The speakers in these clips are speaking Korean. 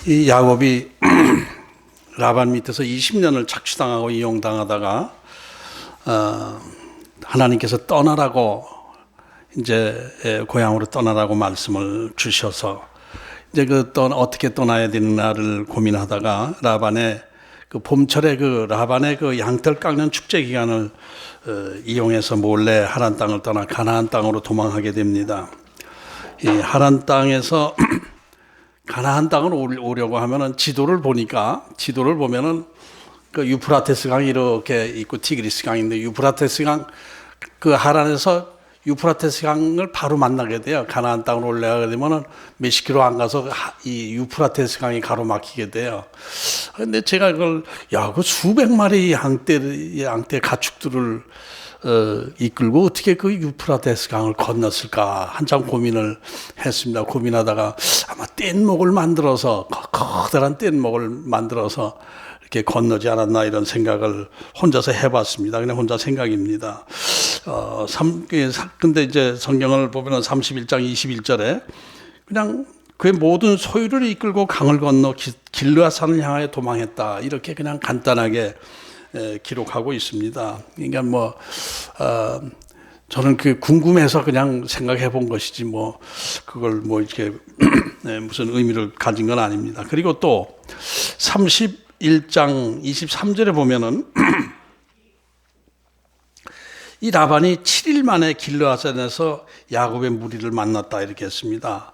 이 야곱이 라반 밑에서 20년을 착취당하고 이용당하다가 하나님께서 떠나라고 이제 고향으로 떠나라고 말씀을 주셔서 이제 어떻게 떠나야 되는가를 고민하다가 라반의 그 봄철에 그 라반의 그 양털 깎는 축제 기간을 이용해서 몰래 하란 땅을 떠나 가나안 땅으로 도망하게 됩니다. 이 하란 땅에서 가나안 땅을 오려고 하면은 지도를 보면은 그 유프라테스 강이 이렇게 있고 티그리스 강인데 유프라테스 강 그 하란에서 유프라테스 강을 바로 만나게 돼요. 가나안 땅으로 올라가게 되면은 몇십 킬로 안 가서 이 유프라테스 강이 가로막히게 돼요. 근데 제가 그 수백 마리 양떼 가축들을 이끌고 어떻게 그 유프라테스 강을 건넜을까 한참 고민을 했습니다. 고민하다가 아마 뗏목을 만들어서 커다란 뗏목을 만들어서 이렇게 건너지 않았나 이런 생각을 혼자서 해봤습니다. 그냥 혼자 생각입니다. 근데 이제 성경을 보면 31장 21절에 그냥 그의 모든 소유를 이끌고 강을 건너 길르앗산을 향하여 도망했다. 이렇게 그냥 간단하게 기록하고 있습니다. 그러니까 저는 그 궁금해서 그냥 생각해 본 것이지 그걸 이렇게 무슨 의미를 가진 건 아닙니다. 그리고 또 31장 23절에 보면은 이 라반이 7일 만에 길르앗산에서 야곱의 무리를 만났다 이렇게 했습니다.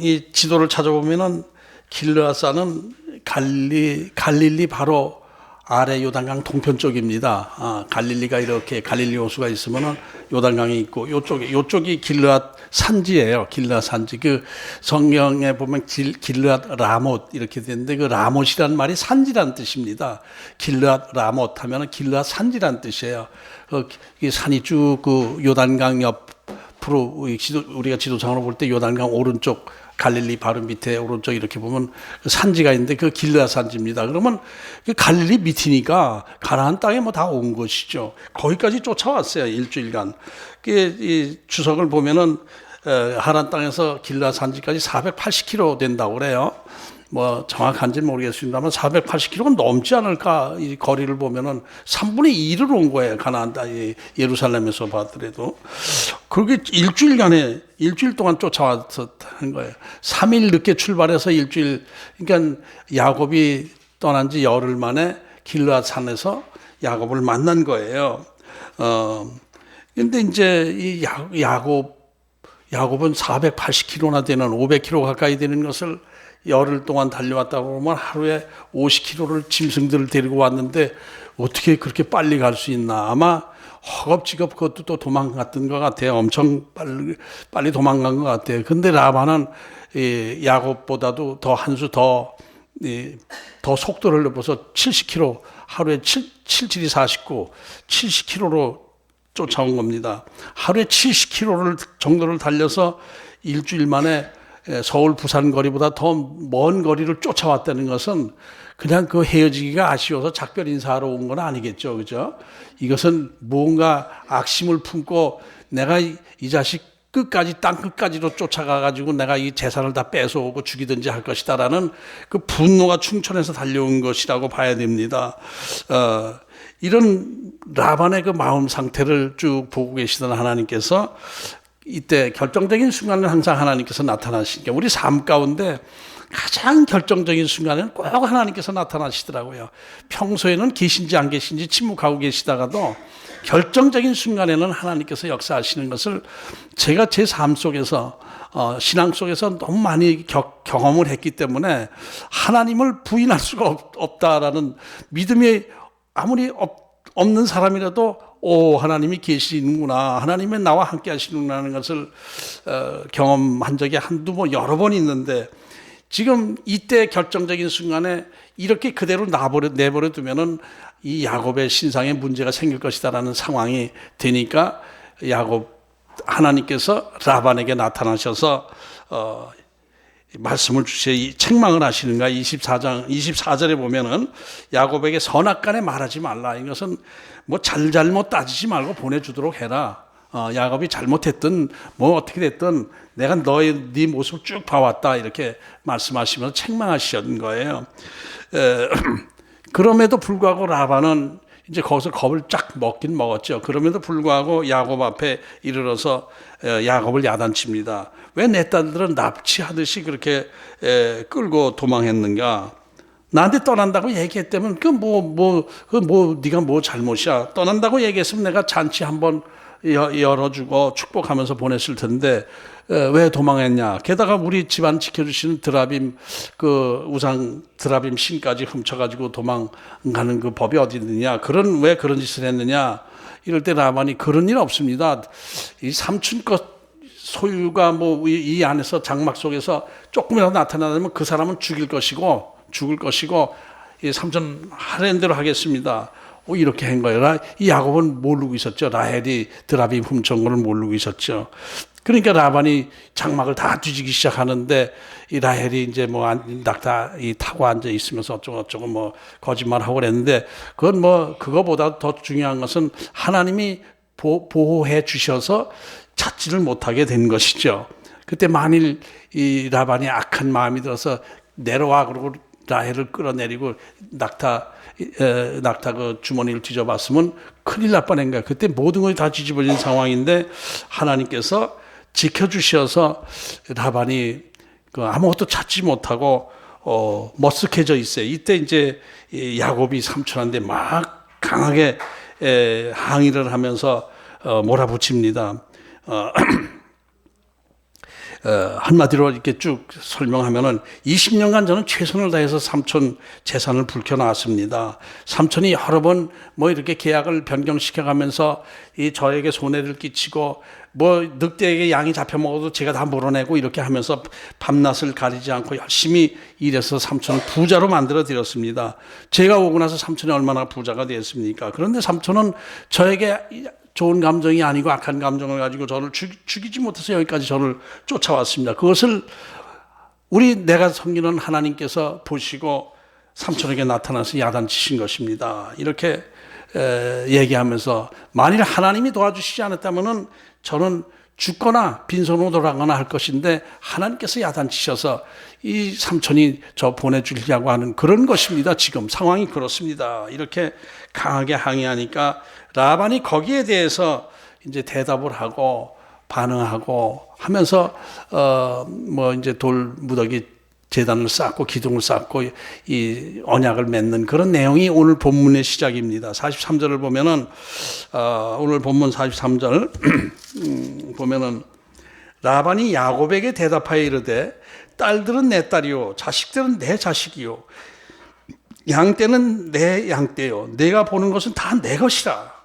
이 지도를 찾아보면은 길르앗산은 갈릴리 바로 아래 요단강 동편 쪽입니다. 갈릴리가 이렇게 갈릴리 호수가 있으면은 요단강이 있고 요쪽이 길르앗 산지예요. 길르앗 산지. 그 성경에 보면 길르앗 라못 이렇게 되는데 그 라못이란 말이 산지란 뜻입니다. 길르앗 라못 하면은 길르앗 산지란 뜻이에요. 이 산이 쭉 그 요단강 옆으로 우리가 지도상으로 볼 때 요단강 오른쪽 갈릴리 바로 밑에 오른쪽 이렇게 보면 산지가 있는데 그 길르앗 산지입니다. 그러면 그 갈릴리 밑이니까 가나안 땅에 다 온 것이죠. 거기까지 쫓아왔어요. 일주일간. 이 주석을 보면은 하란 땅에서 길르앗 산지까지 480km 된다고 그래요. 정확한지는 모르겠습니다만 480km가 넘지 않을까. 이 거리를 보면은 3분의 2를 온 거예요. 가나안 땅 예루살렘에서 봤더라도. 그게 일주일 동안 쫓아왔었다는 거예요. 3일 늦게 출발해서 일주일, 그러니까 야곱이 떠난 지 열흘 만에 길르앗 산에서 야곱을 만난 거예요. 근데 이제 이 야곱은 480km나 되는 500km 가까이 되는 것을 열흘 동안 달려왔다고 하면 하루에 50km를 짐승들을 데리고 왔는데 어떻게 그렇게 빨리 갈 수 있나. 아마 허겁지겁 그것도 또 도망갔던 것 같아요. 엄청 빨리 도망간 것 같아요. 근데 라반은 야곱보다도 한 수 더 속도를 높여서 70km, 하루에 7, 7이 49, 70km로 쫓아온 겁니다. 하루에 70km 정도를 달려서 일주일 만에 서울 부산 거리보다 더 먼 거리를 쫓아왔다는 것은 그냥 그 헤어지기가 아쉬워서 작별 인사하러 온 건 아니겠죠. 그죠? 이것은 무언가 악심을 품고 내가 이 자식 땅 끝까지로 쫓아가가지고 내가 이 재산을 다 뺏어오고 죽이든지 할 것이다라는 그 분노가 충천해서 달려온 것이라고 봐야 됩니다. 이런 라반의 그 마음 상태를 쭉 보고 계시던 하나님께서 이때 결정적인 순간은 항상 하나님께서 나타나시니까 우리 삶 가운데 가장 결정적인 순간에는 꼭 하나님께서 나타나시더라고요. 평소에는 계신지 안 계신지 침묵하고 계시다가도 결정적인 순간에는 하나님께서 역사하시는 것을 제가 제 삶 속에서 신앙 속에서 너무 많이 경험을 했기 때문에 하나님을 부인할 수가 없다라는 믿음이 아무리 없는 사람이라도 하나님이 계시는구나, 하나님이 나와 함께 하시는구나 하는 것을 경험한 적이 여러 번 있는데 지금 이때 결정적인 순간에 이렇게 그대로 내버려 두면은 이 야곱의 신상에 문제가 생길 것이다라는 상황이 되니까 하나님께서 라반에게 나타나셔서 말씀을 주시어 책망을 하시는가. 24절에 보면은 야곱에게 선악간에 말하지 말라. 이것은 잘못 따지지 말고 보내주도록 해라. 야곱이 잘못했든 뭐 어떻게 됐든 내가 네 모습을 쭉 봐왔다 이렇게 말씀하시면서 책망하시는 거예요. 그럼에도 불구하고 라반은 이제 거기서 겁을 쫙 먹긴 먹었죠. 그럼에도 불구하고 야곱 앞에 이르러서 야곱을 야단칩니다. 왜 내 딸들은 납치하듯이 그렇게 끌고 도망했는가? 나한테 떠난다고 얘기했다면 네가 뭐 잘못이야? 떠난다고 얘기했으면 내가 잔치 한번 열어주고 축복하면서 보냈을 텐데 왜 도망했냐? 게다가 우리 집안 지켜주시는 드라빔 그 우상 드라빔 신까지 훔쳐가지고 도망가는 그 법이 어디 있느냐? 왜 그런 짓을 했느냐? 이럴 때 라반이 그런 일 없습니다. 이 삼촌 것 소유가 뭐 이 안에서 장막 속에서 조금이라도 나타나면 그 사람은 죽을 것이고 이 삼촌 하라는 대로 하겠습니다. 이렇게 한 거예요. 이 야곱은 모르고 있었죠. 라헬이 드라빔 훔쳐온 걸 모르고 있었죠. 그러니까 라반이 장막을 다 뒤지기 시작하는데 이 라헬이 이제 뭐 낙타 타고 앉아 있으면서 어쩌고 뭐 거짓말하고 그랬는데 그건 뭐 그거보다 더 중요한 것은 하나님이 보호해 주셔서 찾지를 못하게 된 것이죠. 그때 만일 이 라반이 악한 마음이 들어서 내려와 그러고 라헬을 끌어내리고 낙타 그 주머니를 뒤져봤으면 큰일 날 뻔한 거야. 그때 모든 것이 다 뒤집어진 상황인데 하나님께서 지켜주셔서 라반이 아무것도 찾지 못하고 머쓱해져 있어요. 이때 이제 야곱이 삼촌한테 막 강하게 항의를 하면서 몰아붙입니다. 한마디로 이렇게 쭉 설명하면은 20년간 저는 최선을 다해서 삼촌 재산을 불켜놨습니다. 삼촌이 여러 번 뭐 이렇게 계약을 변경시켜 가면서 저에게 손해를 끼치고 뭐 늑대에게 양이 잡혀 먹어도 제가 다 물어내고 이렇게 하면서 밤낮을 가리지 않고 열심히 일해서 삼촌을 부자로 만들어 드렸습니다. 제가 오고 나서 삼촌이 얼마나 부자가 되었습니까? 그런데 삼촌은 저에게 좋은 감정이 아니고 악한 감정을 가지고 저를 죽이지 못해서 여기까지 저를 쫓아왔습니다. 그것을 내가 섬기는 하나님께서 보시고 삼촌에게 나타나서 야단치신 것입니다. 이렇게 얘기하면서 만일 하나님이 도와주시지 않았다면 저는 죽거나 빈손으로 돌아가거나 할 것인데 하나님께서 야단치셔서 이 삼촌이 저 보내주려고 하는 그런 것입니다. 지금 상황이 그렇습니다. 이렇게 강하게 항의하니까 라반이 거기에 대해서 이제 대답을 하고 반응하고 하면서 뭐 이제 돌 무더기 제단을 쌓고 기둥을 쌓고 이 언약을 맺는 그런 내용이 오늘 본문의 시작입니다. 43절을 보면은 오늘 본문 43절 보면은 라반이 야곱에게 대답하여 이르되 딸들은 내 딸이요 자식들은 내 자식이요 양떼는 내 양떼요 내가 보는 것은 다 내 것이라.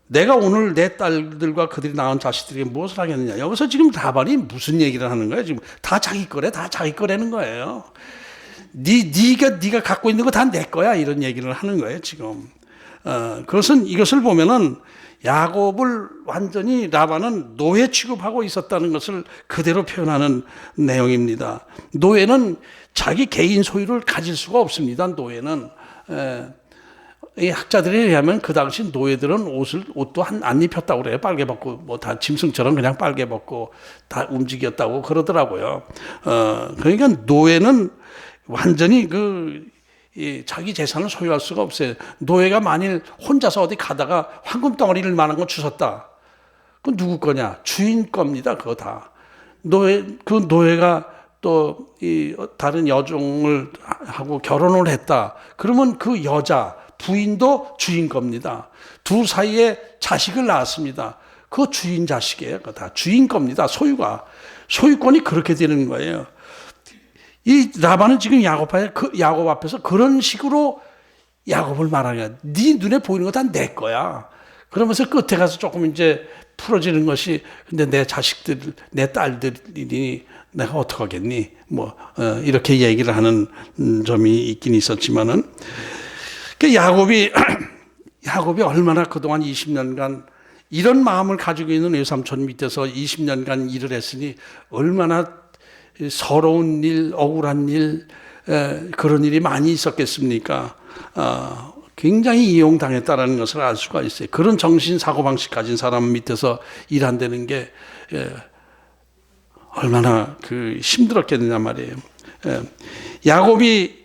내가 오늘 내 딸들과 그들이 낳은 자식들에게 무엇을 하겠느냐. 여기서 지금 라반이 무슨 얘기를 하는 거예요? 지금 다 자기 거라는 거예요. 네가 갖고 있는 거 다 내 거야 이런 얘기를 하는 거예요 지금. 이것을 보면은 야곱을 완전히 라반은 노예 취급하고 있었다는 것을 그대로 표현하는 내용입니다. 노예는 자기 개인 소유를 가질 수가 없습니다. 노예는. 이 학자들에 의하면 그 당시 노예들은 옷도 안 입혔다고 그래요. 빨개 벗고 뭐 다 짐승처럼 그냥 빨개 벗고 다 움직였다고 그러더라고요. 그러니까 노예는 완전히 자기 재산을 소유할 수가 없어요. 노예가 만일 혼자서 어디 가다가 황금 덩어리를 만한 거 주웠다. 그건 누구 거냐? 주인 겁니다. 그거 다. 그 노예가 또 다른 여종을 하고 결혼을 했다. 그러면 그 여자 부인도 주인 겁니다. 두 사이에 자식을 낳았습니다. 그거 주인 자식이에요. 그거 다 주인 겁니다. 소유권이 그렇게 되는 거예요. 이 라반은 지금 야곱 앞에서 그런 식으로 야곱을 말하는 거야. 네 눈에 보이는 거 다 내 거야. 그러면서 끝에 가서 조금 이제 풀어지는 것이 근데 내 자식들, 내 딸들이니 내가 어떡하겠니? 이렇게 얘기를 하는 점이 있긴 있었지만은 야곱이 얼마나 그동안 20년간 이런 마음을 가지고 있는 외삼촌 밑에서 20년간 일을 했으니 얼마나 서러운 일, 억울한 일, 그런 일이 많이 있었겠습니까? 굉장히 이용당했다라는 것을 알 수가 있어요. 그런 정신 사고방식 가진 사람 밑에서 일한다는 게 얼마나 힘들었겠느냐 말이에요. 야곱이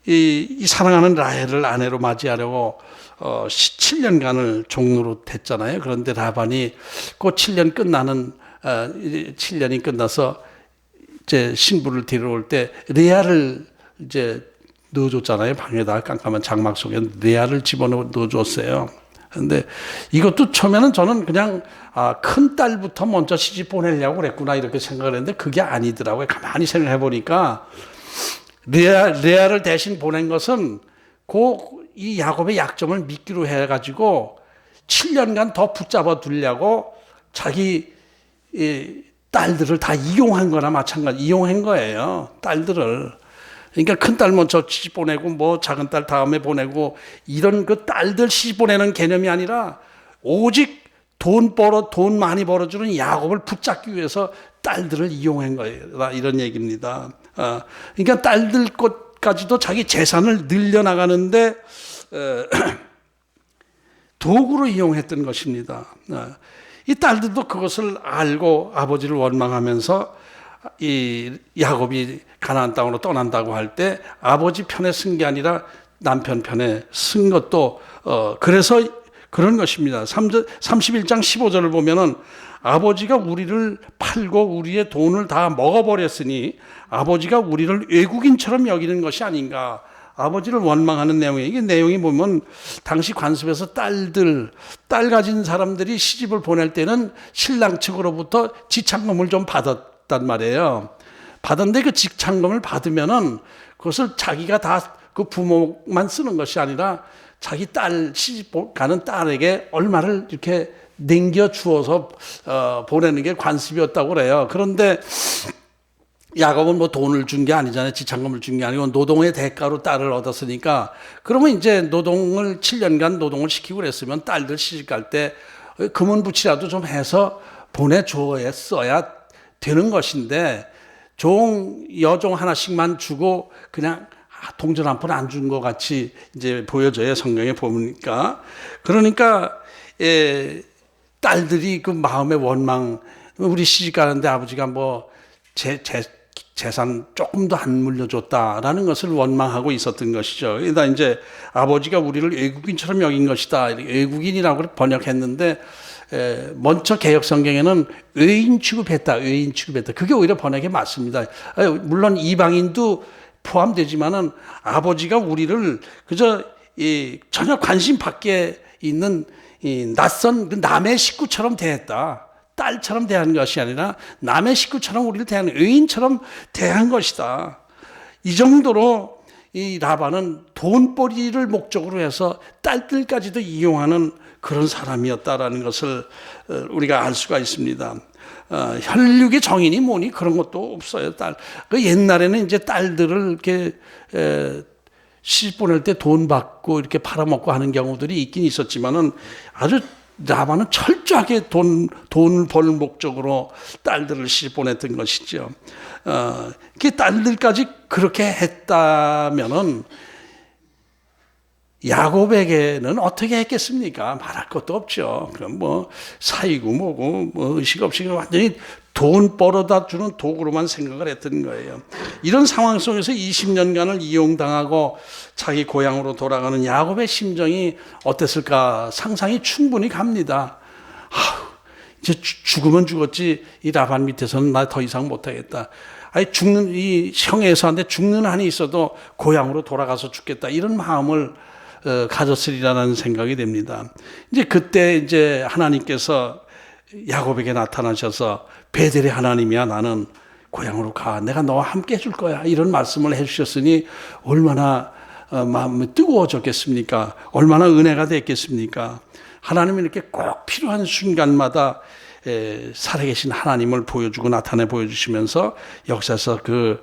이 사랑하는 라헬을 아내로 맞이하려고 7년간을 종로로 했잖아요. 그런데 라반이 그 7년 끝나는 7년이 끝나서 이제 신부를 데려올 때 레아를 이제 넣어줬잖아요. 방에다 깜깜한 장막 속에 레아를 집어넣어줬어요. 그런데 이것도 처음에는 저는 그냥 큰 딸부터 먼저 시집 보내려고 그랬구나 이렇게 생각을 했는데 그게 아니더라고요. 가만히 생각해 보니까 레아를 대신 보낸 것은 이 야곱의 약점을 미끼로 해가지고 7년간 더 붙잡아 두려고 자기 딸들을 다 이용한 거나 마찬가지, 이용한 거예요. 딸들을. 그러니까 큰 딸 먼저 시집 보내고 뭐 작은 딸 다음에 보내고 이런 그 딸들 시집 보내는 개념이 아니라 오직 돈 많이 벌어주는 야곱을 붙잡기 위해서 딸들을 이용한 거예요. 이런 얘기입니다. 그러니까 딸들 것까지도 자기 재산을 늘려나가는데 도구로 이용했던 것입니다. 이 딸들도 그것을 알고 아버지를 원망하면서 이 야곱이 가나안 땅으로 떠난다고 할 때 아버지 편에 쓴 게 아니라 남편 편에 쓴 것도 그래서 그런 것입니다. 31장 15절을 보면은 아버지가 우리를 팔고 우리의 돈을 다 먹어버렸으니 아버지가 우리를 외국인처럼 여기는 것이 아닌가. 아버지를 원망하는 내용이에요. 이게 내용이 보면 당시 관습에서 딸 가진 사람들이 시집을 보낼 때는 신랑 측으로부터 지참금을 좀 받았단 말이에요. 받았는데 그 지참금을 받으면은 그것을 자기가 다 그 부모만 쓰는 것이 아니라 자기 딸 시집 가는 딸에게 얼마를 이렇게 남겨 주어서 보내는 게 관습이었다고 그래요. 그런데 야곱은 뭐 돈을 준 게 아니잖아요. 지참금을 준 게 아니고 노동의 대가로 딸을 얻었으니까 그러면 이제 7년간 노동을 시키고 그랬으면 딸들 시집 갈 때 금은부치라도 좀 해서 보내줘야 되는 것인데 여종 하나씩만 주고 그냥 동전 한 푼 안 준 것 같이 이제 보여져요. 성경에 보니까. 그러니까 딸들이 그 마음의 원망, 우리 시집 가는데 아버지가 뭐 재산 조금 더 안 물려줬다라는 것을 원망하고 있었던 것이죠. 그러다 이제 아버지가 우리를 외국인처럼 여긴 것이다. 외국인이라고 번역했는데 먼저 개역 성경에는 외인 취급했다. 그게 오히려 번역에 맞습니다. 물론 이방인도 포함되지만은 아버지가 우리를 그저 전혀 관심 밖에 있는 낯선 남의 식구처럼 대했다. 딸처럼 대한 것이 아니라 남의 식구처럼 우리를 대하는 의인처럼 대한 것이다. 이 정도로 이 라반은 돈벌이를 목적으로 해서 딸들까지도 이용하는 그런 사람이었다라는 것을 우리가 알 수가 있습니다. 혈육의 정인이 뭐니 그런 것도 없어요. 그 옛날에는 이제 딸들을 이렇게 시집 보낼 때 돈 받고 이렇게 팔아먹고 하는 경우들이 있긴 있었지만은 아주 라반은 철저하게 돈을 벌 목적으로 딸들을 시집 보냈던 것이죠. 그 딸들까지 그렇게 했다면은 야곱에게는 어떻게 했겠습니까? 말할 것도 없죠. 그럼 뭐 사이고 뭐고 뭐 의식 없이 완전히 돈 벌어다 주는 도구로만 생각을 했던 거예요. 이런 상황 속에서 20년간을 이용당하고 자기 고향으로 돌아가는 야곱의 심정이 어땠을까 상상이 충분히 갑니다. 이제 죽으면 죽었지 이 라반 밑에서는 나 더 이상 못하겠다. 죽는 이 형에서한테 죽는 한이 있어도 고향으로 돌아가서 죽겠다 이런 마음을 가졌으리라는 생각이 됩니다. 이제 그때 이제 하나님께서 야곱에게 나타나셔서 베델의 하나님이야 나는 고향으로 가 내가 너와 함께 해줄 거야 이런 말씀을 해주셨으니 얼마나 마음이 뜨거워졌겠습니까? 얼마나 은혜가 됐겠습니까? 하나님은 이렇게 꼭 필요한 순간마다 살아계신 하나님을 보여주고 나타내 보여주시면서 역사에서 그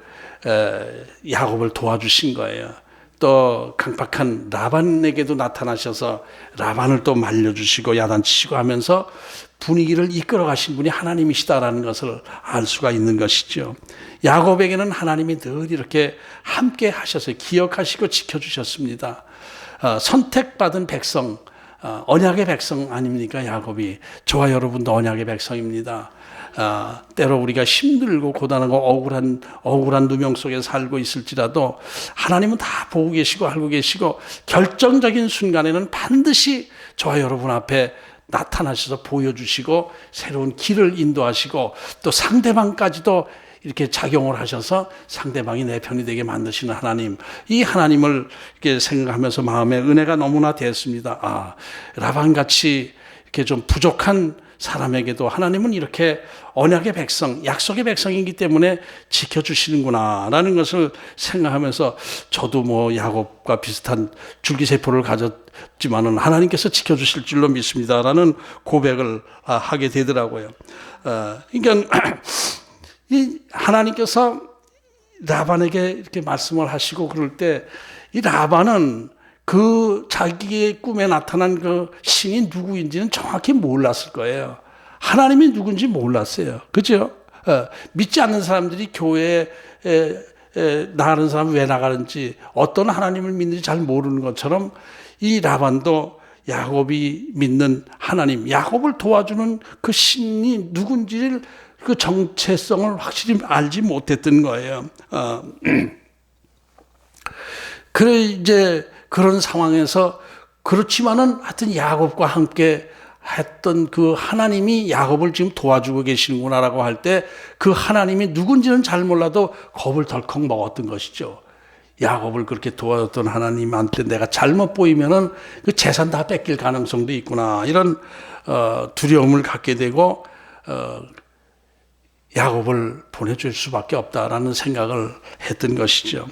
야곱을 도와주신 거예요. 또 강팍한 라반에게도 나타나셔서 라반을 또 말려주시고 야단치시고 하면서 분위기를 이끌어 가신 분이 하나님이시다라는 것을 알 수가 있는 것이죠. 야곱에게는 하나님이 늘 이렇게 함께 하셔서 기억하시고 지켜주셨습니다. 선택받은 백성, 언약의 백성 아닙니까? 야곱이. 저와 여러분도 언약의 백성입니다. 때로 우리가 힘들고 고단하고 억울한 누명 속에 살고 있을지라도 하나님은 다 보고 계시고 알고 계시고 결정적인 순간에는 반드시 저와 여러분 앞에 나타나셔서 보여주시고 새로운 길을 인도하시고 또 상대방까지도 이렇게 작용을 하셔서 상대방이 내 편이 되게 만드시는 하나님, 이 하나님을 이렇게 생각하면서 마음에 은혜가 너무나 됐습니다. 라반같이 이렇게 좀 부족한 사람에게도 하나님은 이렇게 언약의 백성, 약속의 백성이기 때문에 지켜주시는구나라는 것을 생각하면서 저도 뭐 야곱과 비슷한 줄기세포를 가졌지만은 하나님께서 지켜주실 줄로 믿습니다라는 고백을 하게 되더라고요. 그러니까 이 하나님께서 라반에게 이렇게 말씀을 하시고 그럴 때 이 라반은 그 자기의 꿈에 나타난 그 신이 누구인지는 정확히 몰랐을 거예요. 하나님이 누군지 몰랐어요. 그죠? 믿지 않는 사람들이 교회에 나가는 사람 왜 나가는지 어떤 하나님을 믿는지 잘 모르는 것처럼 이 라반도 야곱이 믿는 하나님, 야곱을 도와주는 그 신이 누군지를 그 정체성을 확실히 알지 못했던 거예요. 그래 이제 그런 상황에서 그렇지만은 하여튼 야곱과 함께 했던 그 하나님이 야곱을 지금 도와주고 계시는구나라고 할 때 그 하나님이 누군지는 잘 몰라도 겁을 덜컥 먹었던 것이죠. 야곱을 그렇게 도와줬던 하나님한테 내가 잘못 보이면은 그 재산 다 뺏길 가능성도 있구나 이런 두려움을 갖게 되고 야곱을 보내줄 수밖에 없다라는 생각을 했던 것이죠.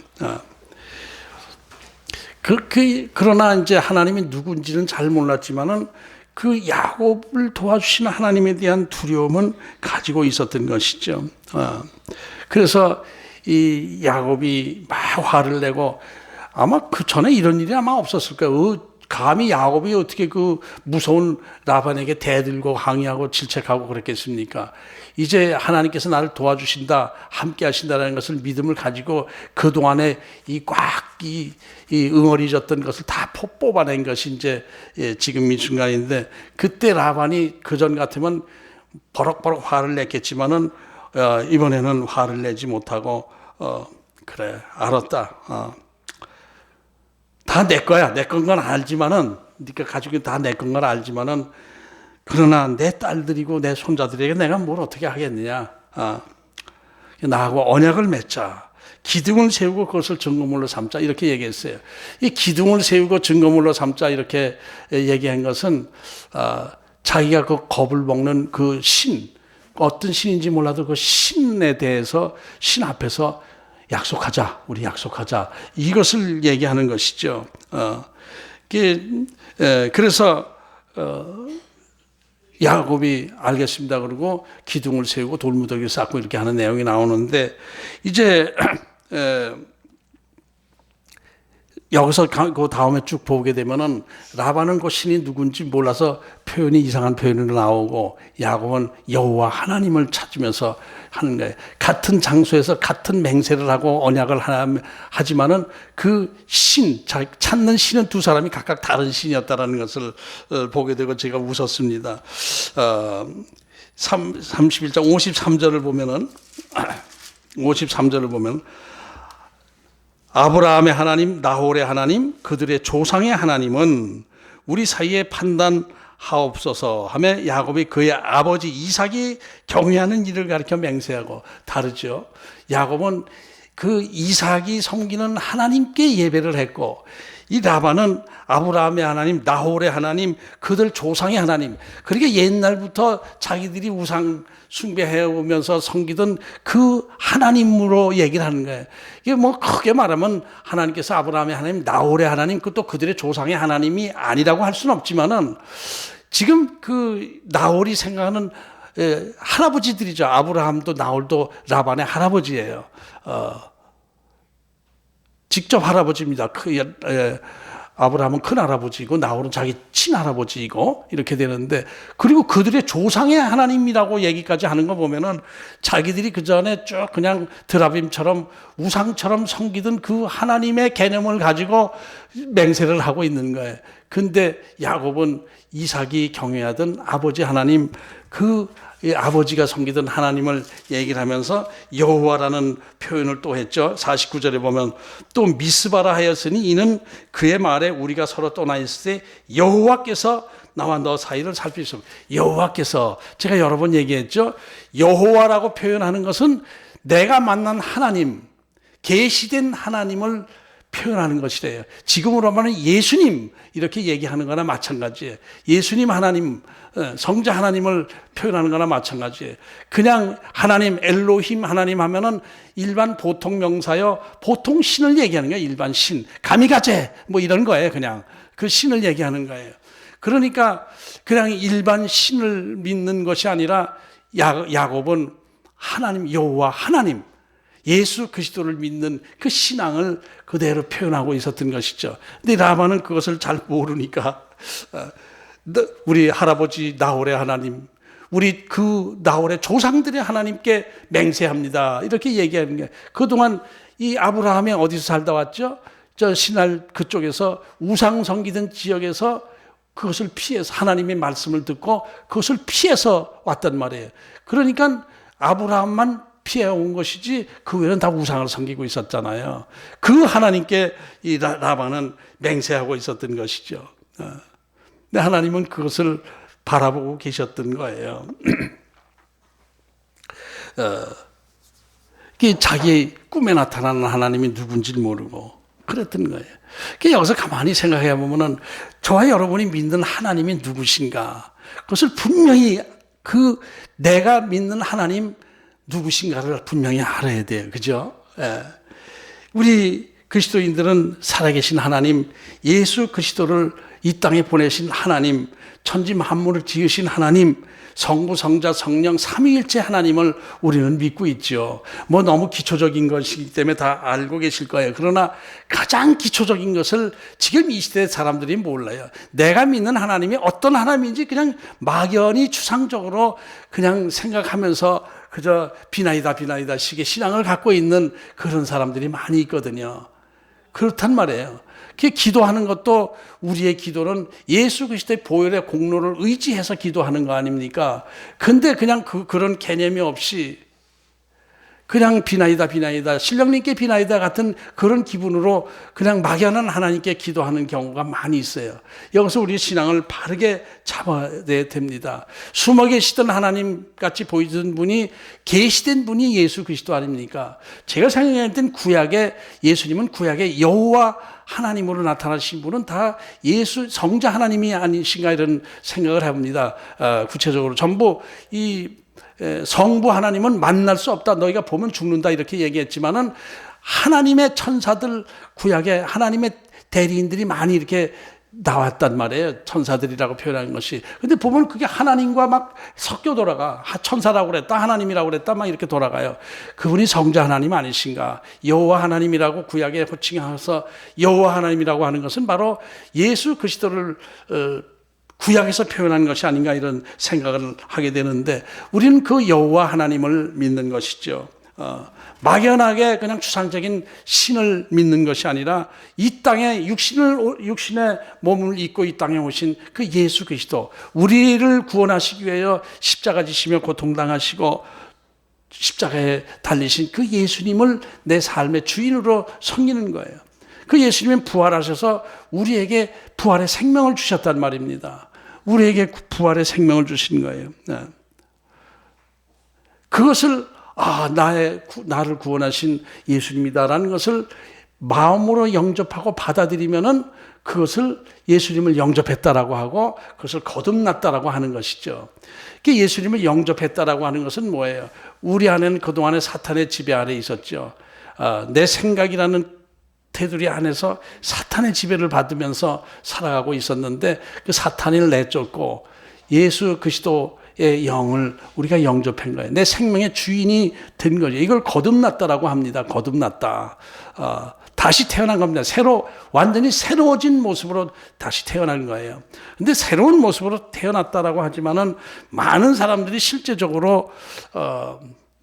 그러나 이제 하나님이 누군지는 잘 몰랐지만은 그 야곱을 도와주시는 하나님에 대한 두려움은 가지고 있었던 것이죠. 그래서 이 야곱이 막 화를 내고 아마 그 전에 이런 일이 아마 없었을 거예요. 감히 야곱이 어떻게 그 무서운 라반에게 대들고 항의하고 질책하고 그랬겠습니까? 이제 하나님께서 나를 도와주신다, 함께 하신다는 것을 믿음을 가지고 그동안에 이 응어리졌던 것을 다 뽑아낸 것이 이제 지금 이 순간인데 그때 라반이 그전 같으면 버럭버럭 화를 냈겠지만은 이번에는 화를 내지 못하고 그래 알았다. 다 내 거야. 내 건 알지만은 네가 가지고 다 내 건 건 알지만은 그러나 내 딸들이고 내 손자들에게 내가 뭘 어떻게 하겠느냐. 나하고 언약을 맺자. 기둥을 세우고 그것을 증거물로 삼자 이렇게 얘기했어요. 이 기둥을 세우고 증거물로 삼자 이렇게 얘기한 것은 자기가 그 겁을 먹는 그 신, 어떤 신인지 몰라도 그 신에 대해서 신 앞에서 약속하자, 우리 약속하자 이것을 얘기하는 것이죠. 그래서 야곱이 알겠습니다 그러고 기둥을 세우고 돌무더기를 쌓고 이렇게 하는 내용이 나오는데 이제 여기서 그 다음에 쭉 보게 되면은 라반은 그 신이 누군지 몰라서 표현이 이상한 표현으로 나오고 야곱은 여호와 하나님을 찾으면서 하는 거예요. 같은 장소에서 같은 맹세를 하고 언약을 하지만은 그 신, 찾는 신은 두 사람이 각각 다른 신이었다라는 것을 보게 되고 제가 웃었습니다. 31장 53절을 보면은 53절을 보면 아브라함의 하나님, 나홀의 하나님, 그들의 조상의 하나님은 우리 사이에 판단하옵소서 하며 야곱이 그의 아버지 이삭이 경외하는 일을 가리켜 맹세하고 다르죠. 야곱은 그 이삭이 섬기는 하나님께 예배를 했고 이 라반은 아브라함의 하나님, 나홀의 하나님, 그들 조상의 하나님. 그러니까 옛날부터 자기들이 우상 숭배해 오면서 섬기던 그 하나님으로 얘기를 하는 거예요. 이게 뭐 크게 말하면 하나님께서 아브라함의 하나님, 나홀의 하나님, 또 그들의 조상의 하나님이 아니라고 할 수는 없지만은 지금 그 나홀이 생각하는 할아버지들이죠. 아브라함도 나홀도 라반의 할아버지예요. 직접 할아버지입니다. 아브라함은 큰할아버지이고 나홀은 자기 친할아버지이고 이렇게 되는데, 그리고 그들의 조상의 하나님이라고 얘기까지 하는 거 보면은 자기들이 그 전에 쭉 그냥 드라빔처럼 우상처럼 섬기던 그 하나님의 개념을 가지고 맹세를 하고 있는 거예요. 근데 야곱은 이삭이 경외하던 아버지 하나님, 그 아버지가 섬기던 하나님을 얘기를 하면서 여호와라는 표현을 또 했죠. 49절에 보면 또 미스바라 하였으니 이는 그의 말에 우리가 서로 떠나 있을 때 여호와께서 나와 너 사이를 살피시오. 여호와께서, 제가 여러 번 얘기했죠. 여호와라고 표현하는 것은 내가 만난 하나님, 계시된 하나님을 표현하는 것이래요. 지금으로 말하면 예수님 이렇게 얘기하는 거나 마찬가지예요. 예수님 하나님, 성자 하나님을 표현하는 거나 마찬가지예요. 그냥 하나님, 엘로힘 하나님 하면은 일반 보통 명사요, 보통 신을 얘기하는 거예요. 일반 신, 가미가제 뭐 이런 거예요. 그냥 그 신을 얘기하는 거예요. 그러니까 그냥 일반 신을 믿는 것이 아니라 야곱은 하나님, 여호와 하나님, 예수 그리스도를 믿는 그 신앙을 그대로 표현하고 있었던 것이죠. 근데 라반은 그것을 잘 모르니까 우리 할아버지 나홀의 하나님, 우리 그 나홀의 조상들의 하나님께 맹세합니다 이렇게 얘기하는 게, 그동안 이 아브라함이 어디서 살다 왔죠? 저 신할 그쪽에서 우상 섬기던 지역에서 그것을 피해서 하나님의 말씀을 듣고 그것을 피해서 왔단 말이에요. 그러니까 아브라함만 피해온 것이지 그 외에는 다 우상을 섬기고 있었잖아요. 그 하나님께 이 라반은 맹세하고 있었던 것이죠. 근데 하나님은 그것을 바라보고 계셨던 거예요. 자기 꿈에 나타나는 하나님이 누군지 모르고 그랬던 거예요. 여기서 가만히 생각해 보면은 저와 여러분이 믿는 하나님이 누구신가, 그것을 분명히 내가 믿는 하나님 누구신가를 분명히 알아야 돼요. 그죠? 예. 우리 그리스도인들은 살아계신 하나님, 예수 그리스도를 이 땅에 보내신 하나님, 천지 만물을 지으신 하나님, 성부, 성자, 성령, 삼위일체 하나님을 우리는 믿고 있죠. 뭐 너무 기초적인 것이기 때문에 다 알고 계실 거예요. 그러나 가장 기초적인 것을 지금 이 시대 사람들이 몰라요. 내가 믿는 하나님이 어떤 하나님인지 그냥 막연히 추상적으로 그냥 생각하면서 그저 비나이다 식의 신앙을 갖고 있는 그런 사람들이 많이 있거든요. 그렇단 말이에요. 기도하는 것도, 우리의 기도는 예수 그리스도의 보혈의 공로를 의지해서 기도하는 거 아닙니까? 근데 그냥 그런 개념이 없이 그냥 비나이다 신령님께 비나이다 같은 그런 기분으로 그냥 막연한 하나님께 기도하는 경우가 많이 있어요. 여기서 우리 신앙을 바르게 잡아야 됩니다. 숨어 계시던 하나님 같이 보이던 분이, 계시된 분이 예수 그리스도 아닙니까? 제가 생각할 땐 예수님은 구약의 여호와 하나님으로 나타나신 분은 다 예수 성자 하나님이 아니신가, 이런 생각을 해봅니다. 구체적으로 전부 이 성부 하나님은 만날 수 없다, 너희가 보면 죽는다 이렇게 얘기했지만은 하나님의 천사들, 구약에 하나님의 대리인들이 많이 이렇게 나왔단 말이에요. 천사들이라고 표현한 것이. 근데 보면 그게 하나님과 막 섞여 돌아가. 천사라고 그랬다, 하나님이라고 그랬다, 막 이렇게 돌아가요. 그분이 성자 하나님 아니신가? 여호와 하나님이라고 구약에 호칭해서 여호와 하나님이라고 하는 것은 바로 예수 그리스도를 구약에서 표현한 것이 아닌가, 이런 생각을 하게 되는데, 우리는 그 여호와 하나님을 믿는 것이죠. 막연하게 그냥 추상적인 신을 믿는 것이 아니라 이 땅에 육신의 몸을 입고 이 땅에 오신 그 예수 그리스도, 우리를 구원하시기 위하여 십자가 지시며 고통당하시고 십자가에 달리신 그 예수님을 내 삶의 주인으로 섬기는 거예요. 그 예수님은 부활하셔서 우리에게 부활의 생명을 주셨단 말입니다. 우리에게 부활의 생명을 주신 거예요. 그것을 나를 구원하신 예수님이다라는 것을 마음으로 영접하고 받아들이면은 그것을 예수님을 영접했다라고 하고 그것을 거듭났다라고 하는 것이죠. 예수님을 영접했다라고 하는 것은 뭐예요? 우리 안에는 그동안에 사탄의 지배 아래 있었죠. 내 생각이라는 테두리 안에서 사탄의 지배를 받으면서 살아가고 있었는데, 그 사탄을 내쫓고 예수 그리스도의 영을 우리가 영접한 거예요. 내 생명의 주인이 된 거죠. 이걸 거듭났다라고 합니다. 거듭났다. 다시 태어난 겁니다. 완전히 새로워진 모습으로 다시 태어난 거예요. 근데 새로운 모습으로 태어났다라고 하지만은 많은 사람들이 실제적으로,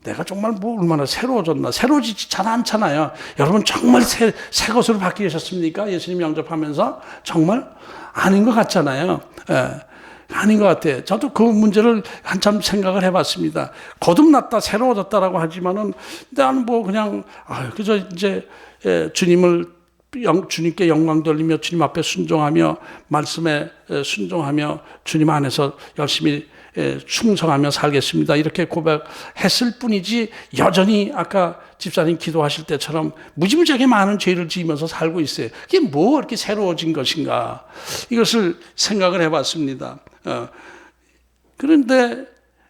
내가 정말 뭐 얼마나 새로워졌나. 새로워지지 잘 않잖아요. 여러분 정말 새 것으로 바뀌셨습니까? 예수님 영접하면서? 정말 아닌 것 같잖아요. 아닌 것 같아요. 저도 그 문제를 한참 생각을 해봤습니다. 거듭났다, 새로워졌다라고 하지만은 나는 뭐 그냥, 그저 이제 주님께 영광 돌리며 주님 앞에 순종하며 말씀에 순종하며 주님 안에서 열심히 충성하며 살겠습니다. 이렇게 고백했을 뿐이지 여전히 아까 집사님 기도하실 때처럼 무지무지하게 많은 죄를 지으면서 살고 있어요. 그게 뭐 이렇게 새로워진 것인가? 이것을 생각을 해봤습니다. 그런데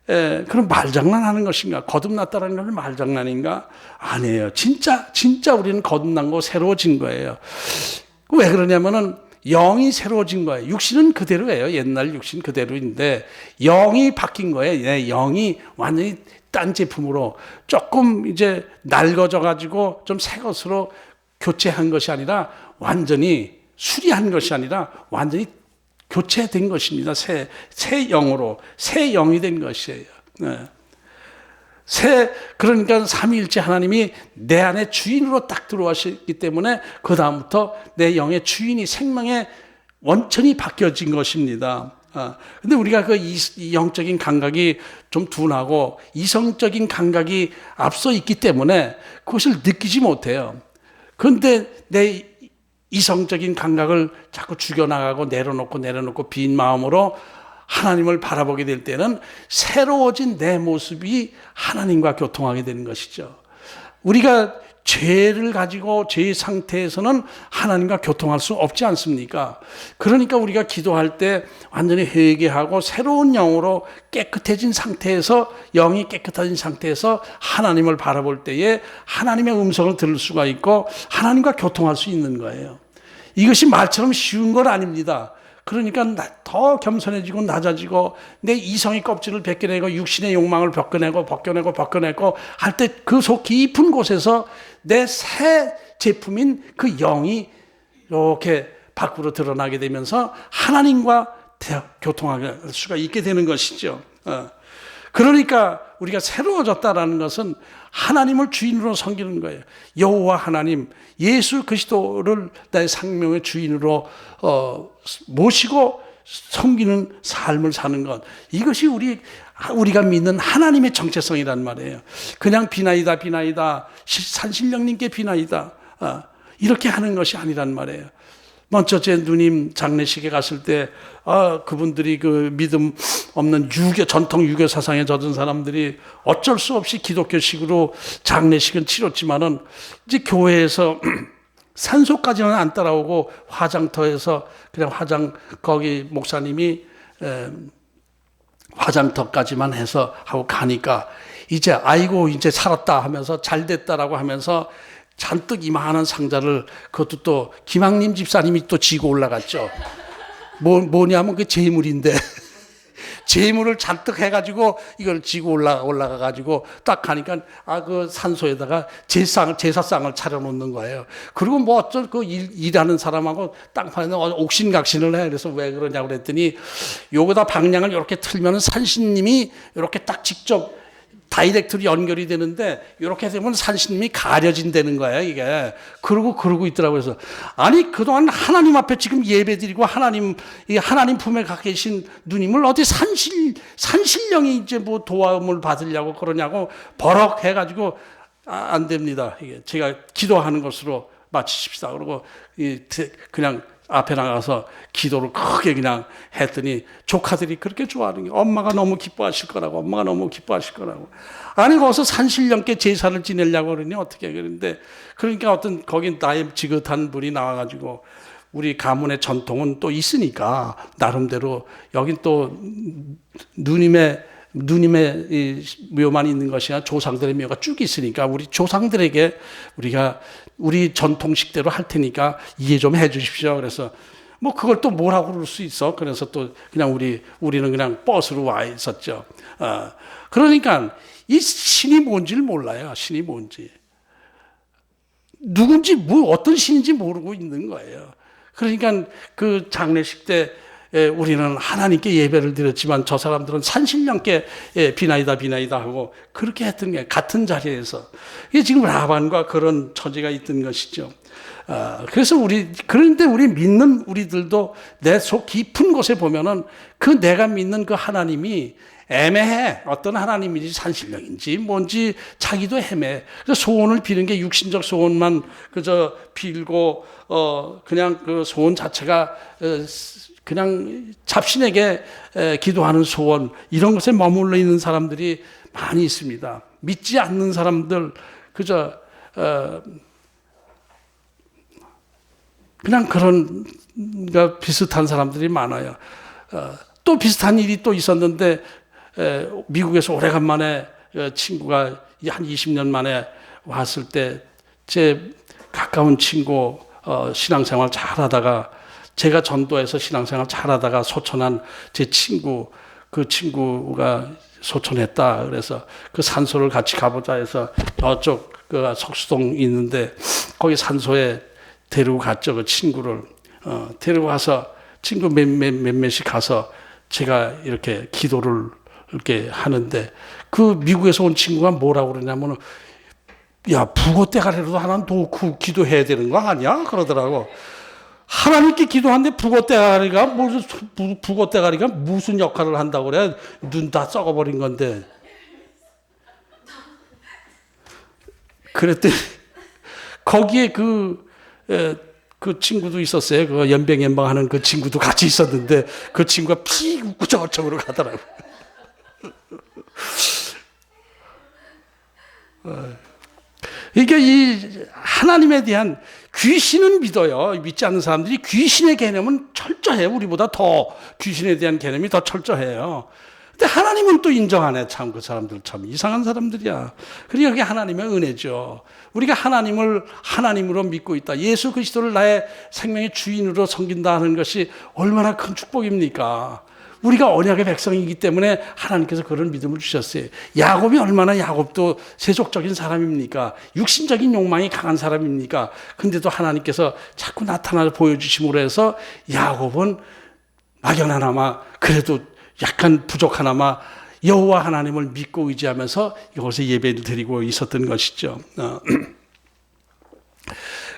그럼 말장난하는 것인가? 거듭났다는 것은 말장난인가? 아니에요. 진짜 우리는 거듭난 거 새로워진 거예요. 왜 그러냐면은 영이 새로워진 거예요. 육신은 그대로예요. 옛날 육신 그대로인데 영이 바뀐 거예요. 영이 완전히 딴 제품으로 조금 이제 낡아져 가지고 좀 새 것으로 교체한 것이 아니라 완전히 수리한 것이 아니라 완전히 교체된 것입니다. 새 영으로 새 영이 된 것이에요. 그러니까 삼위일체 하나님이 내 안에 주인으로 딱 들어와셨기 때문에 그 다음부터 내 영의 주인이 생명의 원천이 바뀌어진 것입니다. 근데 우리가 그 영적인 감각이 좀 둔하고 이성적인 감각이 앞서 있기 때문에 그것을 느끼지 못해요. 그런데 내 이성적인 감각을 자꾸 죽여나가고 내려놓고 빈 마음으로 하나님을 바라보게 될 때는 새로워진 내 모습이 하나님과 교통하게 되는 것이죠. 우리가 죄를 가지고 죄의 상태에서는 하나님과 교통할 수 없지 않습니까? 그러니까 우리가 기도할 때 완전히 회개하고 새로운 영으로 깨끗해진 상태에서, 영이 깨끗해진 상태에서 하나님을 바라볼 때에 하나님의 음성을 들을 수가 있고 하나님과 교통할 수 있는 거예요. 이것이 말처럼 쉬운 건 아닙니다. 그러니까 더 겸손해지고 낮아지고 내 이성의 껍질을 벗겨내고 육신의 욕망을 벗겨내고 할 때 그 속 깊은 곳에서 내 새 제품인 그 영이 이렇게 밖으로 드러나게 되면서 하나님과 교통할 수가 있게 되는 것이죠. 그러니까 우리가 새로워졌다라는 것은 하나님을 주인으로 섬기는 거예요. 여호와 하나님, 예수 그리스도를 나의 생명의 주인으로 모시고 섬기는 삶을 사는 것, 이것이 우리가 믿는 하나님의 정체성이란 말이에요. 그냥 비나이다 산신령님께 비나이다 이렇게 하는 것이 아니란 말이에요. 먼저 제 누님 장례식에 갔을 때 그분들이 그 믿음 없는 전통 유교 사상에 젖은 사람들이 어쩔 수 없이 기독교식으로 장례식은 치렀지만은 이제 교회에서 산소까지는 안 따라오고 화장터에서 그냥 거기 목사님이 화장터까지만 해서 하고 가니까 이제 아이고 이제 살았다 하면서 잘 됐다라고 하면서 잔뜩 이만한 상자를, 그것도 또 김학림 집사님이 또 지고 올라갔죠. 뭐냐면 그 재물인데 재물을 잔뜩 해가지고 이걸 지고 올라가가지고 딱 가니까 그 산소에다가 제사상을 차려놓는 거예요. 그리고 뭐 어쩔 그 일하는 사람하고 딱 봐서 옥신각신을 해. 그래서 왜 그러냐고 그랬더니 요거다 방향을 이렇게 틀면 산신님이 이렇게 딱 직접 다이렉트로 연결이 되는데 이렇게 되면 산신님이 가려진다는 거예요, 이게. 그러고 있더라고요. 그래서 아니 그동안 하나님 앞에 지금 예배드리고 하나님 품에 가 계신 누님을 어디 산신령이 이제 뭐 도움을 받으려고 그러냐고 버럭 해가지고 안 됩니다. 이게 제가 기도하는 것으로 마치십시다. 그러고 그냥 앞에 나가서 기도를 크게 그냥 했더니 조카들이 그렇게 좋아하는 게 엄마가 너무 기뻐하실 거라고. 아니 거기서 산신령께 제사를 지내려고 그러니 어떻게 그러는데, 그러니까 어떤 거긴 나이 지긋한 분이 나와가지고 우리 가문의 전통은 또 있으니까 나름대로 여긴 또 누님의 이 묘만 있는 것이 아니라 조상들의 묘가 쭉 있으니까 우리 조상들에게 우리 전통식대로 할 테니까 이해 좀 해 주십시오. 그래서 뭐 그걸 또 뭐라고 그럴 수 있어. 그래서 또 그냥 우리는 그냥 버스로 와 있었죠. 그러니까 이 신이 뭔지를 몰라요. 신이 뭔지. 누군지 어떤 신인지 모르고 있는 거예요. 그러니까 그 장례식 때 우리는 하나님께 예배를 드렸지만 저 사람들은 산신령께 비나이다 하고 그렇게 했던 게 같은 자리에서 이게 지금 라반과 그런 처지가 있던 것이죠. 그래서 그런데 우리 믿는 우리들도 내 속 깊은 곳에 보면은 그 내가 믿는 그 하나님이 애매해. 어떤 하나님인지 산신령인지 뭔지 자기도 헤매. 그래서 소원을 비는 게 육신적 소원만 그저 빌고 그냥 그 소원 자체가 그냥 잡신에게 기도하는 소원 이런 것에 머물러 있는 사람들이 많이 있습니다. 믿지 않는 사람들 그저 그냥 그런 비슷한 사람들이 많아요. 또 비슷한 일이 또 있었는데 미국에서 오래간만에 친구가 한 20년 만에 왔을 때 제 가까운 친구 신앙생활 잘하다가 제가 전도해서 신앙생활 잘하다가 소천한 제 친구 그 친구가 소천했다 그래서 그 산소를 같이 가보자 해서 저쪽 그 석수동 있는데 거기 산소에 데리고 갔죠. 그 친구를 데리고 가서 친구 몇몇이 가서 제가 이렇게 기도를 이렇게 하는데 그 미국에서 온 친구가 뭐라고 그러냐면은 야 북어대가리라도 하나 놓고 기도해야 되는 거 아니야? 그러더라고. 하나님께 기도하는데 북어대가리가 무슨 역할을 한다고 그래? 눈 다 썩어버린 건데. 그랬더니 거기에 그 친구도 있었어요. 그 연병연방하는 그 친구도 같이 있었는데 그 친구가 피 웃고 저쪽으로 가더라고요. 그러니까 이 하나님에 대한 귀신은 믿어요. 믿지 않는 사람들이 귀신의 개념은 철저해요. 우리보다 더 귀신에 대한 개념이 더 철저해요. 근데 하나님은 또 인정하네. 참 그 사람들 참 이상한 사람들이야. 그리고 여기 하나님의 은혜죠. 우리가 하나님을 하나님으로 믿고 있다. 예수 그리스도를 나의 생명의 주인으로 섬긴다 하는 것이 얼마나 큰 축복입니까? 우리가 언약의 백성이기 때문에 하나님께서 그런 믿음을 주셨어요. 야곱이 얼마나 야곱도 세속적인 사람입니까? 육신적인 욕망이 강한 사람입니까? 근데도 하나님께서 자꾸 나타나 보여주심으로 해서 야곱은 막연하나마 그래도 약간 부족하나마 여호와 하나님을 믿고 의지하면서 이곳에 예배를 드리고 있었던 것이죠.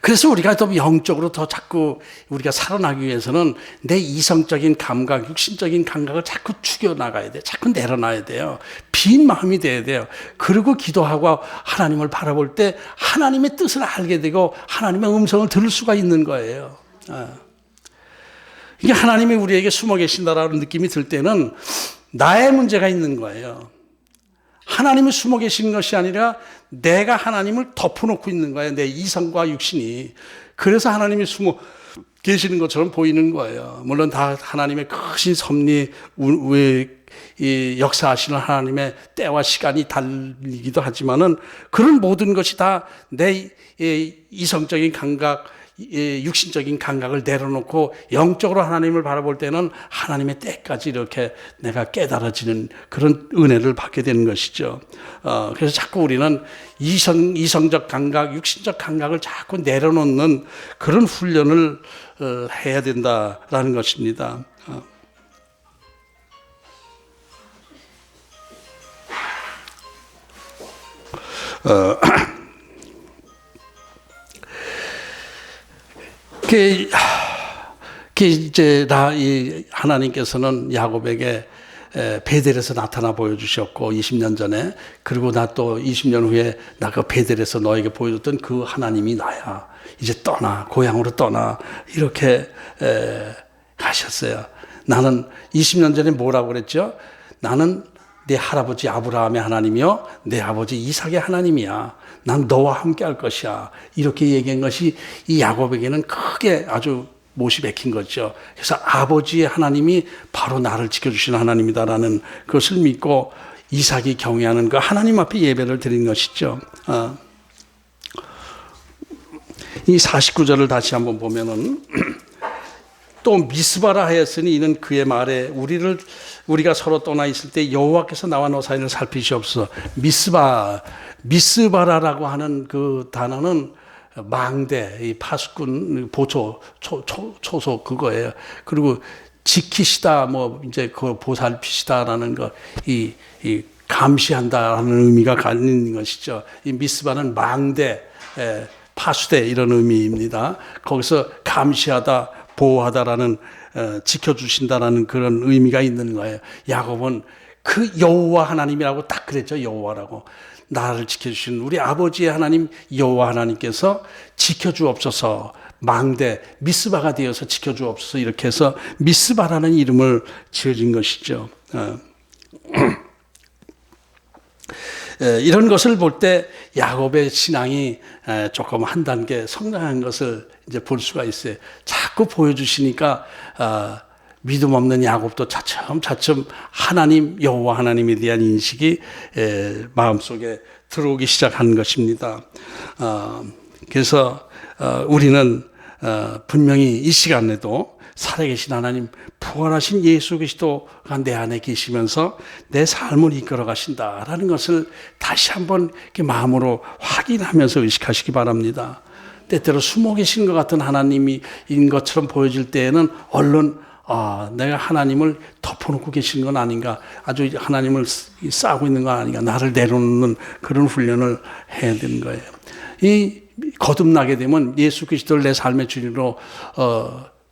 그래서 우리가 또 영적으로 더 자꾸 우리가 살아나기 위해서는 내 이성적인 감각, 육신적인 감각을 자꾸 죽여나가야 돼. 자꾸 내려놔야 돼요. 빈 마음이 돼야 돼요. 그리고 기도하고 하나님을 바라볼 때 하나님의 뜻을 알게 되고 하나님의 음성을 들을 수가 있는 거예요. 이게 하나님이 우리에게 숨어 계신다라는 느낌이 들 때는 나의 문제가 있는 거예요. 하나님이 숨어 계시는 것이 아니라 내가 하나님을 덮어놓고 있는 거예요. 내 이성과 육신이. 그래서 하나님이 숨어 계시는 것처럼 보이는 거예요. 물론 다 하나님의 크신 섭리, 역사하시는 하나님의 때와 시간이 달리기도 하지만은 그런 모든 것이 다 내 이성적인 감각, 육신적인 감각을 내려놓고 영적으로 하나님을 바라볼 때는 하나님의 때까지 이렇게 내가 깨달아지는 그런 은혜를 받게 되는 것이죠. 그래서 자꾸 우리는 이성적 감각, 육신적 감각을 자꾸 내려놓는 그런 훈련을 해야 된다라는 것입니다. 이제 하나님께서는 야곱에게 베델에서 나타나 보여주셨고 20년 전에 그리고 나 또 20년 후에 나 그 베델에서 너에게 보여줬던 그 하나님이 나야. 이제 떠나 고향으로 떠나 이렇게 하셨어요. 나는 20년 전에 뭐라고 그랬죠? 나는 내 할아버지 아브라함의 하나님이요 내 아버지 이삭의 하나님이야. 난 너와 함께 할 것이야. 이렇게 얘기한 것이 이 야곱에게는 크게 아주 못이 박힌 거죠. 그래서 아버지의 하나님이 바로 나를 지켜주시는 하나님이다라는 것을 믿고 이삭이 경외하는 그 하나님 앞에 예배를 드린 것이죠. 이 49절을 다시 한번 보면은 또 미스바라 하였으니 이는 그의 말에 우리가 서로 떠나 있을 때 여호와께서 나와 너 사이를 살피시옵소서. 미스바라라고 하는 그 단어는 망대, 이 파수꾼 보초, 초소 그거예요. 그리고 지키시다, 뭐 이제 그 보살피시다라는 거, 이 감시한다라는 의미가 가는 것이죠. 이 미스바는 망대, 파수대 이런 의미입니다. 거기서 감시하다, 보호하다라는 지켜주신다라는 그런 의미가 있는 거예요. 야곱은 그 여호와 하나님이라고 딱 그랬죠. 여호와라고. 나를 지켜주신 우리 아버지의 하나님 여호와 하나님께서 지켜주옵소서. 망대 미스바가 되어서 지켜주옵소서. 이렇게 해서 미스바라는 이름을 지어진 것이죠. 이런 것을 볼 때 야곱의 신앙이 조금 한 단계 성장한 것을 이제 볼 수가 있어요. 자꾸 보여주시니까 믿음 없는 야곱도 차츰 하나님 여호와 하나님에 대한 인식이 마음속에 들어오기 시작한 것입니다. 그래서 우리는 분명히 이 시간에도 살아계신 하나님, 부활하신 예수 그리스도가 내 안에 계시면서 내 삶을 이끌어 가신다라는 것을 다시 한번 이렇게 마음으로 확인하면서 의식하시기 바랍니다. 때때로 숨어 계신 것 같은 하나님인 것처럼 보여질 때에는 얼른 내가 하나님을 덮어놓고 계신 건 아닌가, 아주 하나님을 싸고 있는 건 아닌가, 나를 내려놓는 그런 훈련을 해야 되는 거예요. 이 거듭나게 되면 예수 그리스도를 내 삶의 주인으로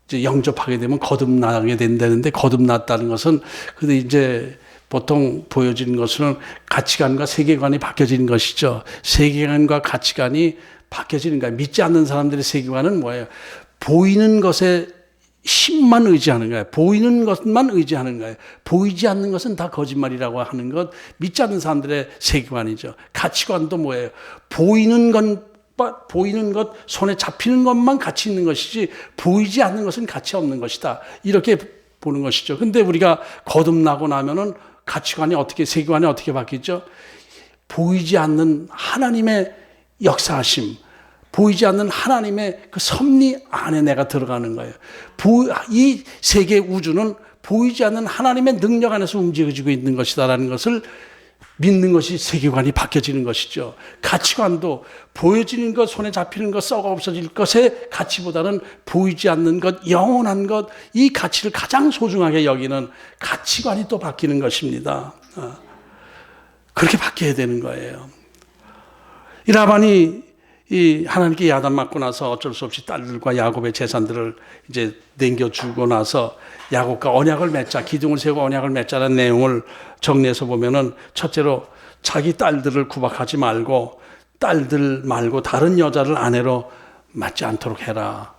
이제 영접하게 되면 거듭나게 된다는데, 거듭났다는 것은 근데 이제 보통 보여지는 것은 가치관과 세계관이 바뀌어지는 것이죠. 세계관과 가치관이 바뀌어지는 거예요. 믿지 않는 사람들의 세계관은 뭐예요? 보이는 것에 힘만 의지하는 거예요. 보이는 것만 의지하는 거예요. 보이지 않는 것은 다 거짓말이라고 하는 것, 믿지 않는 사람들의 세계관이죠. 가치관도 뭐예요? 보이는 것, 손에 잡히는 것만 가치 있는 것이지 보이지 않는 것은 가치 없는 것이다. 이렇게 보는 것이죠. 근데 우리가 거듭나고 나면은 가치관이 어떻게, 세계관이 어떻게 바뀌죠? 보이지 않는 하나님의 역사하심, 보이지 않는 하나님의 그 섭리 안에 내가 들어가는 거예요. 이 세계 우주는 보이지 않는 하나님의 능력 안에서 움직여지고 있는 것이다라는 것을 믿는 것이 세계관이 바뀌어지는 것이죠. 가치관도 보여지는 것, 손에 잡히는 것, 썩어 없어질 것의 가치보다는 보이지 않는 것, 영원한 것, 이 가치를 가장 소중하게 여기는 가치관이 또 바뀌는 것입니다. 그렇게 바뀌어야 되는 거예요. 이 라반이 이 하나님께 야단 맞고 나서 어쩔 수 없이 딸들과 야곱의 재산들을 이제 남겨주고 나서 야곱과 언약을 맺자, 기둥을 세우고 언약을 맺자는 내용을 정리해서 보면은, 첫째로 자기 딸들을 구박하지 말고 딸들 말고 다른 여자를 아내로 맞지 않도록 해라.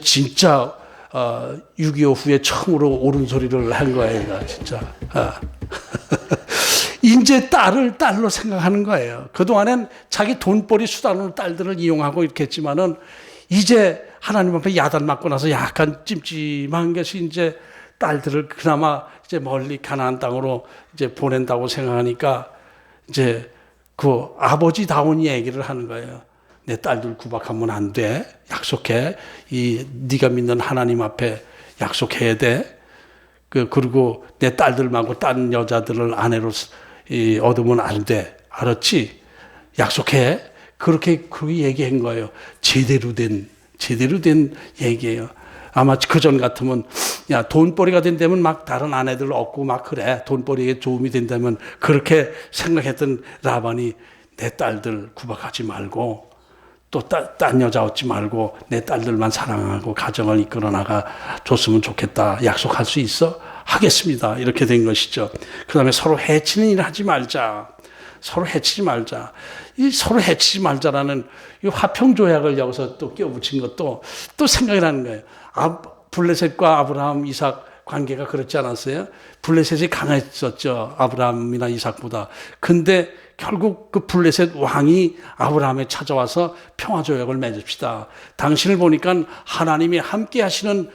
진짜 6.25 후에 처음으로 옳은 소리를 한 거예요, 진짜. 이제 딸을 딸로 생각하는 거예요. 그동안엔 자기 돈벌이 수단으로 딸들을 이용하고 이렇게 했지만은, 이제 하나님 앞에 야단 맞고 나서 약간 찜찜한 것이 이제 딸들을 그나마 이제 멀리 가나안 땅으로 이제 보낸다고 생각하니까 이제 그 아버지다운 얘기를 하는 거예요. 내 딸들 구박하면 안 돼. 약속해. 네가 믿는 하나님 앞에 약속해야 돼. 그리고 내 딸들 말고 딴 여자들을 아내로 얻으면 안 돼. 알았지? 약속해. 그렇게 얘기한 거예요. 제대로 된 얘기예요. 아마 그전 같으면, 야, 돈벌이가 된다면 막 다른 아내들 얻고 막 그래. 돈벌이에 도움이 된다면, 그렇게 생각했던 라반이 내 딸들 구박하지 말고, 또 딴 여자 얻지 말고 내 딸들만 사랑하고 가정을 이끌어 나가 줬으면 좋겠다. 약속할 수 있어? 하겠습니다. 이렇게 된 것이죠. 그 다음에 서로 해치는 일을 하지 말자. 서로 해치지 말자. 이 서로 해치지 말자라는 이 화평조약을 여기서 또 끼워붙인 것도 또 생각이 나는 거예요. 블레셋과 아브라함, 이삭 관계가 그렇지 않았어요? 블레셋이 강했었죠. 아브라함이나 이삭보다. 근데 결국 그 블레셋 왕이 아브라함에 찾아와서 평화조약을 맺읍시다. 당신을 보니까 하나님이 함께 하시는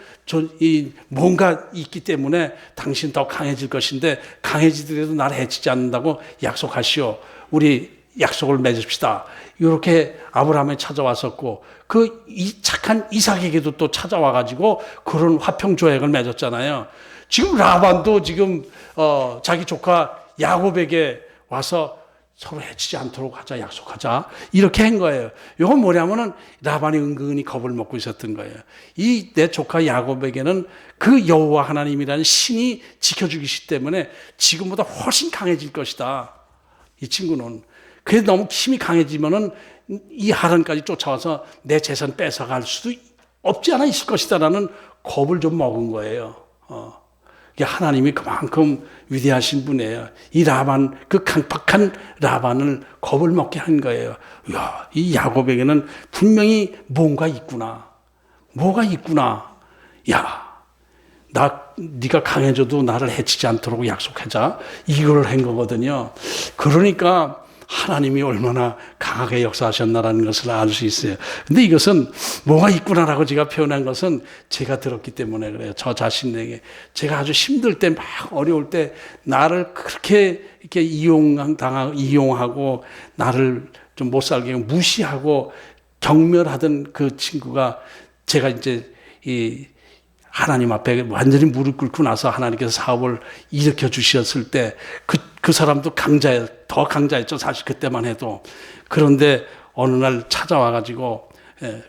뭔가 있기 때문에 당신 더 강해질 것인데, 강해지더라도 나를 해치지 않는다고 약속하시오. 우리 약속을 맺읍시다. 이렇게 아브라함에 찾아왔었고, 착한 이삭에게도 또 찾아와가지고 그런 화평조약을 맺었잖아요. 지금 라반도 지금 자기 조카 야곱에게 와서 서로 해치지 않도록 하자, 약속하자. 이렇게 한 거예요. 이건 뭐냐면은 라반이 은근히 겁을 먹고 있었던 거예요. 이 내 조카 야곱에게는 그 여호와 하나님이라는 신이 지켜주기 때문에 지금보다 훨씬 강해질 것이다. 이 친구는. 그래서 너무 힘이 강해지면은 이 하란까지 쫓아와서 내 재산 뺏어갈 수도 없지 않아 있을 것이다라는 겁을 좀 먹은 거예요. 하나님이 그만큼 위대하신 분이에요. 이 라반, 그 강팍한 라반을 겁을 먹게 한 거예요. 이야, 이 야곱에게는 분명히 뭔가 있구나. 뭐가 있구나. 야, 네가 강해져도 나를 해치지 않도록 약속하자. 이걸 한 거거든요. 그러니까 하나님이 얼마나 강하게 역사하셨나라는 것을 알 수 있어요. 근데 이것은 뭐가 있구나라고 제가 표현한 것은 제가 들었기 때문에 그래요. 저 자신에게. 제가 아주 힘들 때, 막 어려울 때 나를 그렇게 이렇게 이용하고 나를 좀 못 살게 무시하고 경멸하던 그 친구가 제가 이제 하나님 앞에 완전히 무릎 꿇고 나서 하나님께서 사업을 일으켜 주셨을 때 그 사람도 더 강자였죠. 사실 그때만 해도. 그런데 어느 날 찾아와가지고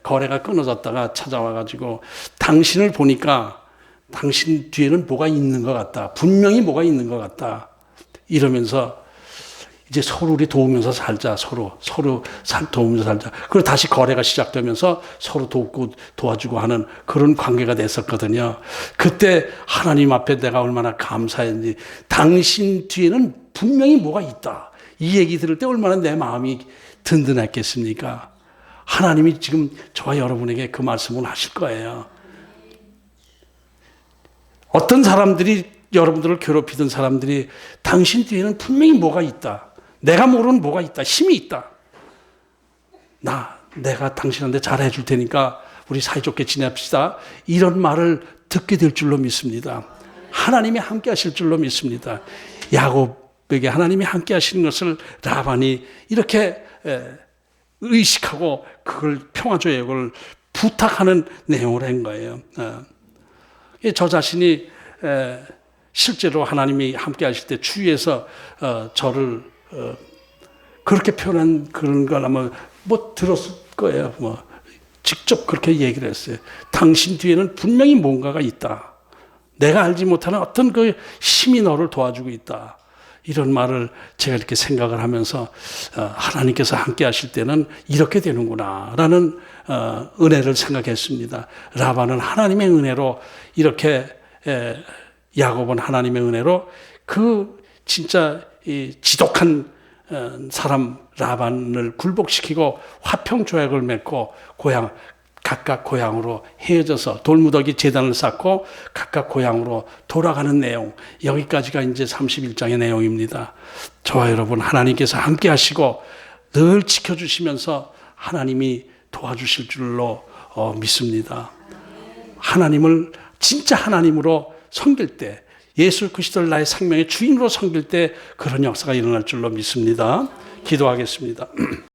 거래가 끊어졌다가 찾아와가지고 당신을 보니까 당신 뒤에는 뭐가 있는 것 같다. 분명히 뭐가 있는 것 같다. 이러면서 이제 서로 우리 도우면서 살자. 서로 도우면서 살자. 그리고 다시 거래가 시작되면서 서로 돕고 도와주고 하는 그런 관계가 됐었거든요. 그때 하나님 앞에 내가 얼마나 감사했는지, 당신 뒤에는 분명히 뭐가 있다. 이 얘기 들을 때 얼마나 내 마음이 든든했겠습니까? 하나님이 지금 저와 여러분에게 그 말씀을 하실 거예요. 어떤 사람들이, 여러분들을 괴롭히던 사람들이 당신 뒤에는 분명히 뭐가 있다. 내가 모르는 뭐가 있다. 힘이 있다. 내가 당신한테 잘해 줄 테니까 우리 사이좋게 지냅시다. 이런 말을 듣게 될 줄로 믿습니다. 하나님이 함께 하실 줄로 믿습니다. 야곱에게 하나님이 함께 하시는 것을 라반이 이렇게 의식하고 그걸 평화조약을 부탁하는 내용을 한 거예요. 저 자신이 실제로 하나님이 함께 하실 때 주위에서 저를 그렇게 표현한 그런 걸 아마 들었을 거예요. 직접 그렇게 얘기를 했어요. 당신 뒤에는 분명히 뭔가가 있다. 내가 알지 못하는 어떤 그 힘이 너를 도와주고 있다. 이런 말을 제가 이렇게 생각을 하면서 하나님께서 함께 하실 때는 이렇게 되는구나 라는 은혜를 생각했습니다. 라반은 하나님의 은혜로 이렇게, 야곱은 하나님의 은혜로 그 진짜 이 지독한 사람 라반을 굴복시키고 화평조약을 맺고 각각 고향으로 헤어져서 돌무더기 제단을 쌓고 각각 고향으로 돌아가는 내용, 여기까지가 이제 31장의 내용입니다. 저와 여러분, 하나님께서 함께 하시고 늘 지켜주시면서 하나님이 도와주실 줄로 믿습니다. 하나님을 진짜 하나님으로 섬길 때, 예수 그리스도를 나의 생명의 주인으로 섬길 때 그런 역사가 일어날 줄로 믿습니다. 기도하겠습니다.